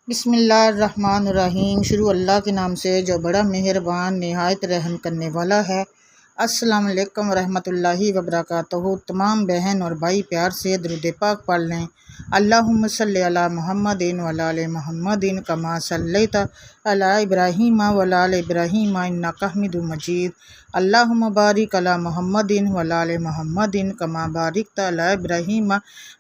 बिस्मिल्लाहिर्रहमानिर्रहीम। शुरू अल्लाह के नाम से जो बड़ा मेहरबान निहायत रहम करने वाला है। अस्सलाम वालेकुम रहमतुल्लाहि व बरकातहू। तमाम बहन और भाई प्यार से दुरूद पाक पढ़ लें। अल्लाहुम्मा सल्ली अला मुहम्मदिन व अला आलि मुहम्मदिन कमा सल्लैता अला इब्राहीम व अला आलि इब्राहीम इन्नका हमीदुम मजीद। अल्लाहुम्मा बारिक अला मुहम्मदिन व अला आलि मुहम्मदिन कमा बारिकता अला इब्राहीम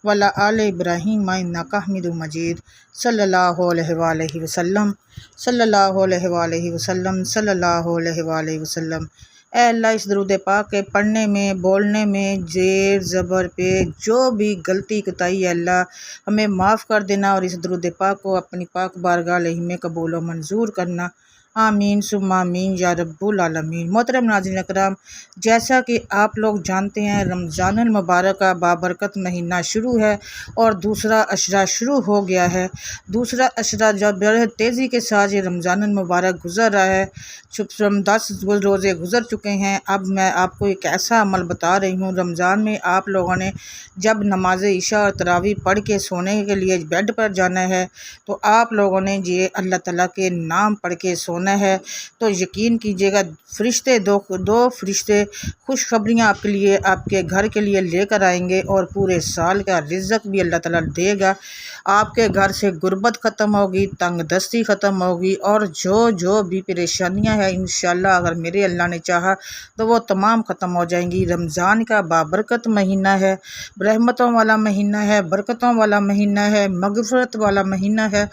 व अला आलि इब्राहीम इन्नका हमीदुम मजीद। सल्लल्लाहु अलैहि वसल्लम सल्लल्लाहु अलैहि वसल्लम सल्लल्लाहु अलैहि वसल्लम। ऐ अल्लाह, इस दरूद पाक के पढ़ने में, बोलने में जेर ज़बर पे जो भी गलती कोताही है अल्लाह हमें माफ़ कर देना और इस दरूद पाक को अपनी पाक बारगाह में कबूल व मंजूर करना। आमीन सुम्मा आमीन या रब्बुल आलमीन। मोहतरम नाज़रीन अकराम, जैसा कि आप लोग जानते हैं रमज़ानुल मुबारक का बाबरकत महीना शुरू है और दूसरा अशरा शुरू हो गया है। दूसरा अशरा जब बड़े तेज़ी के साथ ये रमज़ानुल मुबारक गुज़र रहा है, 10 रोज़े गुज़र चुके हैं। अब मैं आपको एक ऐसा अमल बता रही हूँ। रमज़ान में आप लोगों ने जब नमाज इशा और तरावी पढ़ के सोने के लिए बेड पर जाना है तो आप लोगों ने ये अल्लाह ताला के नाम पढ़ के सोना है। तो यकीन कीजिएगा फरिश्ते दो फरिश्ते खुशखबरियाँ आपके लिए, आपके घर के लिए लेकर आएंगे और पूरे साल का रिज़्क़ भी अल्लाह ताला देगा। आपके घर से गुर्बत ख़त्म होगी, तंग दस्ती ख़त्म होगी और जो भी परेशानियां हैं इंशाल्लाह अगर मेरे अल्लाह ने चाहा तो वो तमाम ख़त्म हो जाएंगी। रमज़ान का बाबरकत महीना है, रहमतों वाला महीना है, बरकतों वाला महीना है, मग़फ़िरत वाला महीना है।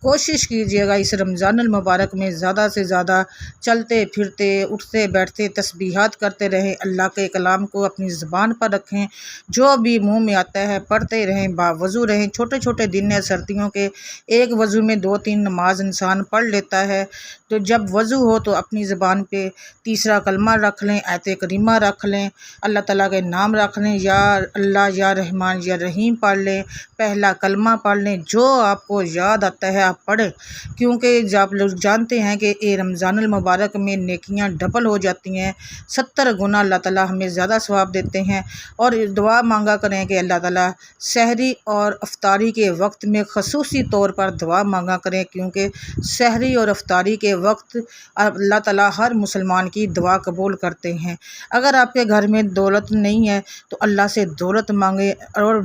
कोशिश कीजिएगा इस रमज़ानुल मुबारक में ज़्यादा से ज़्यादा चलते फिरते, उठते बैठते तस्बीहात करते रहें, अल्लाह के कलाम को अपनी ज़ुबान पर रखें, जो भी मुँह में आता है पढ़ते रहें, बावज़ू रहें। छोटे छोटे दिन है सर्दियों के, एक वज़ू में 2-3 नमाज इंसान पढ़ लेता है। तो जब वज़ू हो तो अपनी ज़बान पे तीसरा कलमा रख लें, आयत करीमा रख लें, अल्लाह ताला के नाम रख लें, या अल्लाह या रहमान या रहीम पढ़ लें, पहला कलमा पढ़ लें, जो आपको याद आता है आप पढ़ें। क्योंकि आप लोग जानते हैं कि ये रमज़ानुल मुबारक में नेकियां डबल हो जाती हैं, 70 गुना अल्लाह ताला हमें ज़्यादा सवाब देते हैं। और दुआ मांगा करें कि अल्लाह ताला सहरी और अफ्तारी के वक्त में ख़ुसूसी तौर पर दुआ मांगा करें, क्योंकि सहरी और अफ्तारी के वक्त अल्लाह ताला हर मुसलमान की दुआ कबूल करते हैं। अगर आपके घर में दौलत नहीं है तो अल्लाह से दौलत मांगे और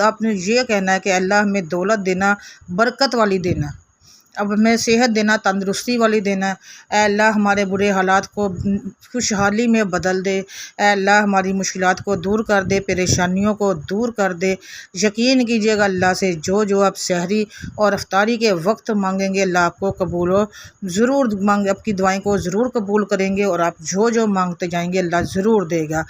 आपने ये कहना है कि अल्लाह हमें दौलत देना, बरकत वाली देना, अब हमें सेहत देना, तंदुरुस्ती वाली देना। ऐ अल्लाह हमारे बुरे हालात को खुशहाली में बदल दे, ऐ अल्लाह हमारी मुश्किलात को दूर कर दे, परेशानियों को दूर कर दे। यकीन कीजिएगा अल्लाह से जो आप सहरी और अफ्तारी के वक्त मांगेंगे अल्लाह आपको कबूल ज़रूर मांगे, आपकी दुआएं को ज़रूर कबूल करेंगे और आप जो मांगते जाएंगे अल्लाह ज़रूर देगा।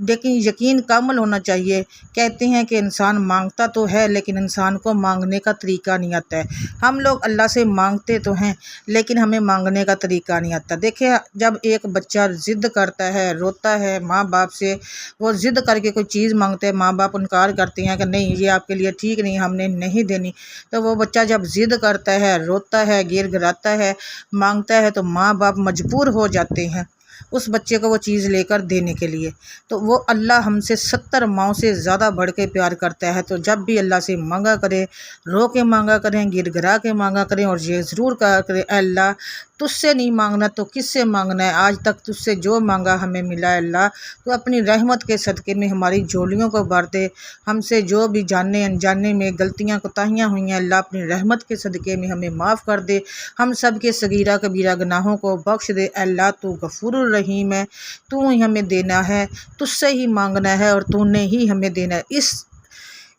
लेकिन यकीन कामिल होना चाहिए। कहते हैं कि इंसान मांगता तो है लेकिन इंसान को मांगने का तरीका नहीं आता है। हम लोग अल्लाह से मांगते तो हैं लेकिन हमें मांगने का तरीका नहीं आता। देखिए, जब एक बच्चा ज़िद्द करता है, रोता है माँ बाप से, वो ज़िद्द करके कोई चीज़ मांगते हैं, माँ बाप इनकार करते हैं कि नहीं ये आपके लिए ठीक नहीं, हमने नहीं देनी। तो वो बच्चा जब ज़िद्द करता है, रोता है, गिड़गिड़ाता है, मांगता है, तो माँ बाप मजबूर हो जाते हैं उस बच्चे को वो चीज़ लेकर देने के लिए। तो वो अल्लाह हमसे 70 माओं से ज़्यादा बढ़ के प्यार करता है। तो जब भी अल्लाह से मांगा करें, रो के मांगा करें, गिड़गिड़ा के मांगा करें और ये ज़रूर कहा करें, अल्लाह तुझसे नहीं मांगना तो किससे मांगना है, आज तक तुझसे जो मांगा हमें मिला है अल्लाह, तो अपनी रहमत के सदक़े में हमारी झोलियों को भर दे। हमसे जो भी जाने अनजाने में गलतियाँ कोताहियाँ हुई हैं अल्लाह अपनी रहमत के सदक़े में हमें माफ़ कर दे, हम सब के सगीरा कबीरा गुनाहों को बख्श दे। अल्लाह तू गफूरुर रहीम है, तू ही हमें देना है, तुझसे ही मांगना है और तूने ही हमें देना है। इस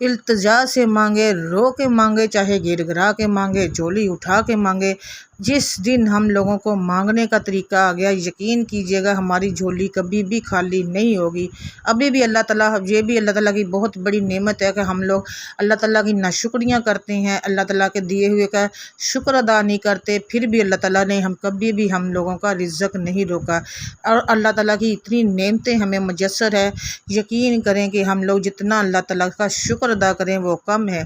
इल्तिजा से मांगे, रो के मांगे, चाहे गिड़गिड़ा के मांगे, झोली उठा के मांगे। जिस दिन हम लोगों को मांगने का तरीका आ गया, यकीन कीजिएगा हमारी झोली कभी भी खाली नहीं होगी। अभी भी अल्लाह ताला, ये भी अल्लाह ताला की बहुत बड़ी नेमत है कि हम लोग अल्लाह ताला की नाशुक्रियाँ करते हैं, अल्लाह ताला के दिए हुए का शुक्र अदा नहीं करते, फिर भी अल्लाह ताला ने कभी भी हम लोगों का रिज़्क़ नहीं रोका। और अल्लाह ताला की इतनी नेमतें हमें मुयस्सर है, यकीन करें कि हम लोग जितना अल्लाह ताला का शुक्र अदा करें वो कम है।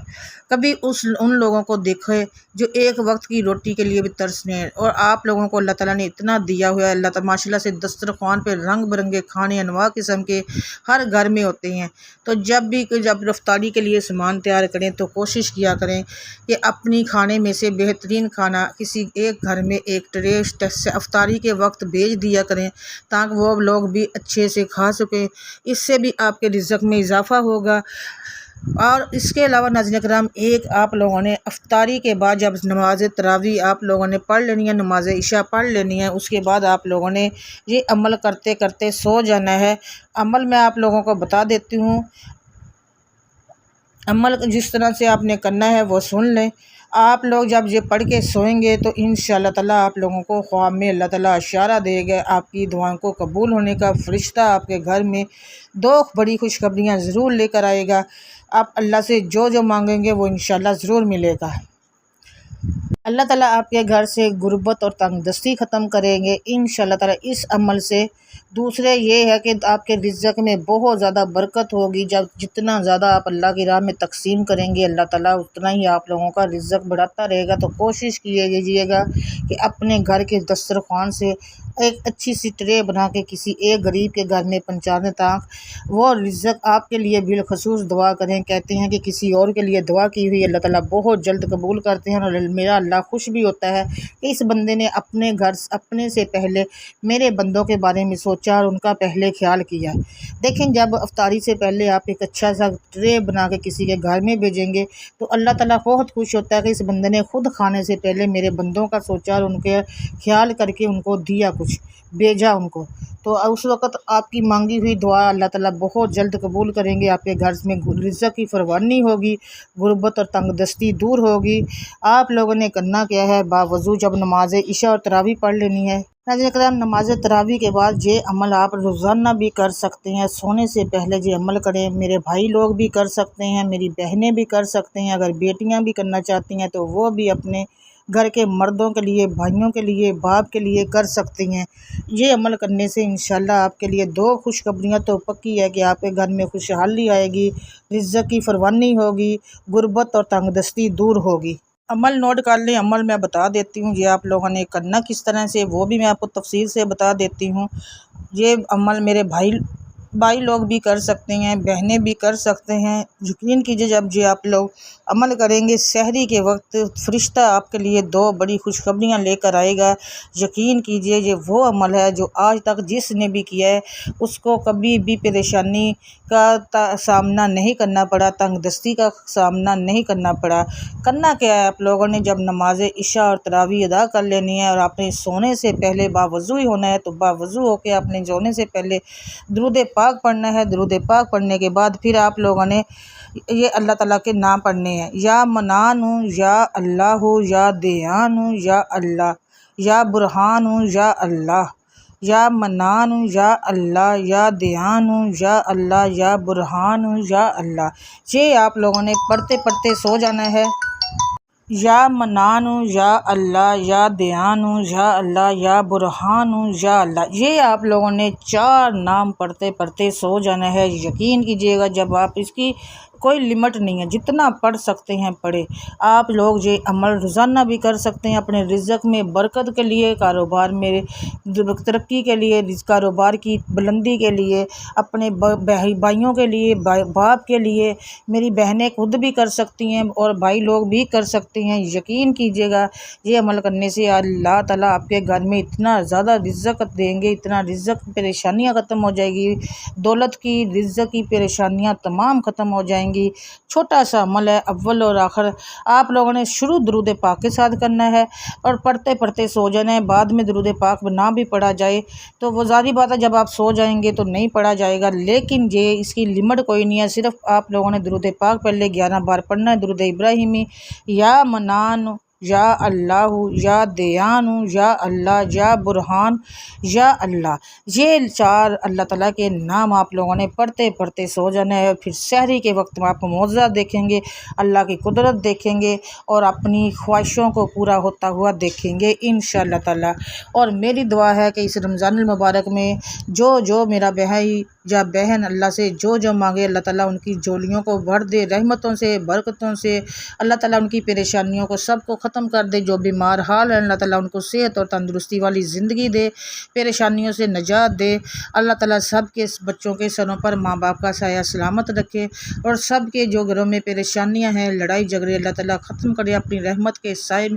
कभी उन लोगों को देखें जो एक वक्त की रोटी के लिए भी तरसने। और आप लोगों को अल्लाह ताला ने इतना दिया हुआ है, अल्लाह ताला माशाल्लाह से दस्तरखान पे रंग बिरंगे खाने अनवा किस्म के हर घर में होते हैं। तो जब रफ्तारी के लिए सामान तैयार करें तो कोशिश किया करें कि अपनी खाने में से बेहतरीन खाना किसी एक घर में एक ट्रे अफ्तारी के वक्त भेज दिया करें, ताकि वो लोग भी अच्छे से खा सकें। इससे भी आपके रिज़्क़ में इजाफ़ा होगा। और इसके अलावा नाज़रीन किराम, एक आप लोगों ने अफ्तारी के बाद जब नमाज तरावी आप लोगों ने पढ़ लेनी है, नमाज इशा पढ़ लेनी है, उसके बाद आप लोगों ने ये अमल करते करते सो जाना है। अमल मैं आप लोगों को बता देती हूँ। अमल जिस तरह से आपने करना है वो सुन लें। आप लोग जब ये पढ़ के सोएंगे तो इंशाअल्लाह ताला आप लोगों को ख्वाब में अल्लाह ताला इशारा देगा, आपकी दुआओं को कबूल होने का। फ़रिश्ता आपके घर में 2 बड़ी खुशखबरियाँ ज़रूर लेकर आएगा। आप अल्लाह से जो जो मांगेंगे वो इंशाअल्लाह ज़रूर मिलेगा। अल्लाह ताला आपके घर से गुर्बत और तंगदस्ती ख़त्म करेंगे इंशाअल्लाह ताला इस अमल से। दूसरे ये है कि आपके रिज़्क़ में बहुत ज़्यादा बरकत होगी। जब जितना ज़्यादा आप अल्लाह की राह में तक़सीम करेंगे, अल्लाह ताला उतना ही आप लोगों का रिज़्क़ बढ़ाता रहेगा। तो कोशिश कीजिएगा कि अपने घर के दस्तरख़्वान से एक अच्छी सी ट्रे बना के किसी एक गरीब के घर में पहुँचा दें, ताकि वो रिज़्क़ आपके लिए बिलखसूस दुआ करें। कहते हैं कि किसी और के लिए दुआ की हुई अल्लाह ताला बहुत जल्द कबूल करते हैं। और मेरा अल्लाह खुश भी होता है कि इस बंदे ने अपने घर अपने से पहले मेरे बंदों के बारे में सोचा और उनका पहले ख्याल किया। देखें, जब अफ्तारी से पहले आप एक अच्छा सा ट्रे बना के किसी के घर में भेजेंगे तो अल्लाह ताला बहुत खुश होता है कि इस बंदे ने खुद खाने से पहले मेरे बंदों का सोचा और उनके ख्याल करके उनको दिया, कुछ भेजा उनको। तो उस वक़्त आपकी मांगी हुई दुआ अल्लाह ताला बहुत जल्द कबूल करेंगे। आपके घर में रिज़्क़ की फरवानी होगी, गुर्बत और तंगदस्ती दूर होगी। आप लोगों ने करना क्या है, बावज़ू जब नमाज इशा और तरावी पढ़ लेनी है। नाज़रीन किराम, नमाज तरावी के बाद ये अमल आप रोज़ाना भी कर सकते हैं। सोने से पहले ये अमल करें। मेरे भाई लोग भी कर सकते हैं, मेरी बहनें भी कर सकते हैं। अगर बेटियां भी करना चाहती हैं तो वो भी अपने घर के मर्दों के लिए, भाइयों के लिए, बाप के लिए कर सकती हैं। ये अमल करने से इंशाअल्लाह आपके लिए 2 खुशखबरियाँ तो पक्की है कि आपके घर में खुशहाली आएगी, रिज़्क़ की फरवानी होगी, गुर्बत और तंगदस्ती दूर होगी। अमल नोट कर लें। अमल मैं बता देती हूँ, ये आप लोगों ने करना किस तरह से वो भी मैं आपको तफसील से बता देती हूँ। ये अमल मेरे भाई लोग भी कर सकते हैं, बहनें भी कर सकते हैं। यकीन कीजिए, जब ये आप लोग अमल करेंगे सहरी के वक्त फ़रिश्ता आपके लिए 2 बड़ी खुशखबरियाँ लेकर आएगा। यकीन कीजिए, ये वो अमल है जो आज तक जिसने भी किया है उसको कभी भी परेशानी का सामना नहीं करना पड़ा, तंगदस्ती का सामना नहीं करना पड़ा। करना क्या है, आप लोगों ने जब नमाज इशा और तरावी अदा कर लेनी है और आपने सोने से पहले बावज़ू ही होना है, तो बावज़ू होकर आपने सोने से पहले दुरूद पाक पढ़ना है। दुरूद पाक पढ़ने के बाद फिर आप लोगों ने ये अल्लाह ताला के नाम पढ़ने हैं। या मनान हूँ, या अल्लाह हूँ, या दयान हूँ, या अल्लाह, या बुरहान हूँ, या अल्लाह, या मनान हूँ, या अल्लाह, या दयान हूँ, या अल्लाह, या बुरहान हूँ, या अल्लाह। ये आप लोगों ने पढ़ते पढ़ते सो जाना है। या मनान हूँ, या अल्लाह, या दयान हूँ, या अल्लाह, या बुरहान हूँ, या अल्लाह। ये आप लोगों ने 4 नाम पढ़ते पढ़ते सो जाना है। यकीन कीजिएगा, जब आप इसकी कोई लिमिट नहीं है, जितना पढ़ सकते हैं पढ़े। आप लोग ये अमल रोज़ाना भी कर सकते हैं अपने रिज़्क़ में बरकत के लिए, कारोबार में तरक्की के लिए, कारोबार की बुलंदी के लिए, अपने भाइयों के लिए, बाप के लिए। मेरी बहनें खुद भी कर सकती हैं और भाई लोग भी कर सकते हैं। यकीन कीजिएगा, ये अमल करने से अल्लाह ताला आपके घर में इतना ज़्यादा रिज़्क़ देंगे, इतना रिज़्क़, परेशानियाँ ख़त्म हो जाएगी, दौलत की, रिज़्क़ की परेशानियाँ तमाम ख़त्म हो जाएंगी। छोटा सा अमल है, अव्वल और आखिर आप लोगों ने शुरू दुरूद पाक के साथ करना है और पढ़ते पढ़ते सो जाना है। बाद में दुरूद पाक ना भी पढ़ा जाए तो वो ज़ाहिर बात है, जब आप सो जाएंगे तो नहीं पढ़ा जाएगा। लेकिन ये इसकी लिमिट कोई नहीं है। सिर्फ आप लोगों ने दुरूद पाक पहले 11 बार पढ़ना है। दुरूद इब्राहिमी, या मनान, या अल्लाह, या दयान, या अल्लाह, या बुरहान, या अल्लाह। ये 4 अल्लाह ताला के नाम आप लोगों ने पढ़ते पढ़ते सो जाना है। फिर सहरी के वक्त में आप मौज़ा देखेंगे, अल्लाह की कुदरत देखेंगे और अपनी ख्वाहिशों को पूरा होता हुआ देखेंगे इंशाअल्लाह ताला। और मेरी दुआ है कि इस रमज़ानुल मुबारक में जो मेरा भाई या बहन अल्लाह से जो मांगे अल्लाह ताला उनकी झोलियों को भर दे रहमतों से, बरकतों से। अल्लाह ताला उनकी परेशानियों को सबको ख़त्म कर दे। जो बीमार हाल है अल्लाह ताला उनको सेहत और तंदुरुस्ती वाली ज़िंदगी दे, परेशानियों से निजात दे। अल्लाह ताला सब के बच्चों के सरों पर माँ बाप का साया सलामत रखे और सब के जो घरों में परेशानियाँ हैं, लड़ाई झगड़े, अल्लाह ताला ख़त्म करे अपनी रहमत के साए।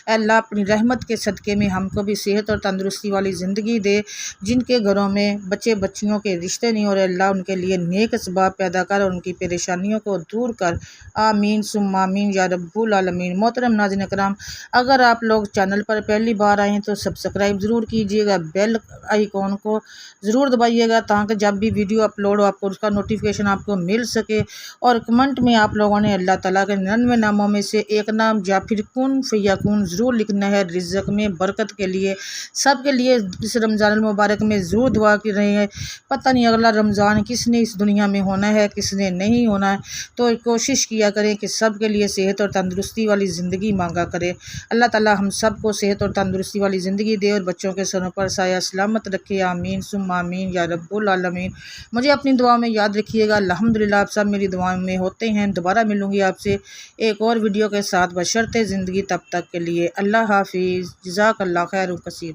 अल्लाह अपनी रहमत के सदक़े में हमको भी सेहत और तंदुरुस्ती वाली ज़िंदगी दे। जिनके घरों में बच्चे बच्चियों के रिश्ते नहीं हो रहे, अल्लाह उनके लिए नेक असबाब पैदा कर और उनकी परेशानियों को दूर कर। आमीन सुम्मा आमीन या रब्बुल आलमीन। मोहतरम नाज़रीन कराम, अगर आप लोग चैनल पर पहली बार आए हैं तो सब्सक्राइब ज़रूर कीजिएगा, बेल आइकॉन को ज़रूर दबाइएगा ताकि जब भी वीडियो अपलोड हो आपको उसका नोटिफिकेशन आपको मिल सके। और कमेंट में आप लोगों ने अल्लाह ताला के 99 नामों में से एक नाम या फिर कुन फयकून ज़रूर लिखना है रिज़्क़ में बरकत के लिए। सब के लिए इस रमज़ान मुबारक में ज़रूर दुआ कर रहे हैं। पता नहीं अगला रमज़ान किसने इस दुनिया में होना है, किसने नहीं होना है, तो कोशिश किया करें कि सब के लिए सेहत और तंदुरुस्ती वाली ज़िंदगी मांगा करें। अल्लाह ताला हम सब को सेहत और तंदुरुस्ती वाली ज़िंदगी दे और बच्चों के सरों पर साया सलामत रखे। आमीन सुम्मा आमीन या रब्बुल आलमीन। मुझे अपनी दुआ में याद रखिएगा। अल्हम्दुलिल्लाह आप सब मेरी दुआ में होते हैं। दोबारा मिलूँगी आपसे एक और वीडियो के साथ बशर्ते ज़िंदगी। तब तक के लिए अल्लाह हाफिज़। जज़ाकल्लाह खैर कसीर।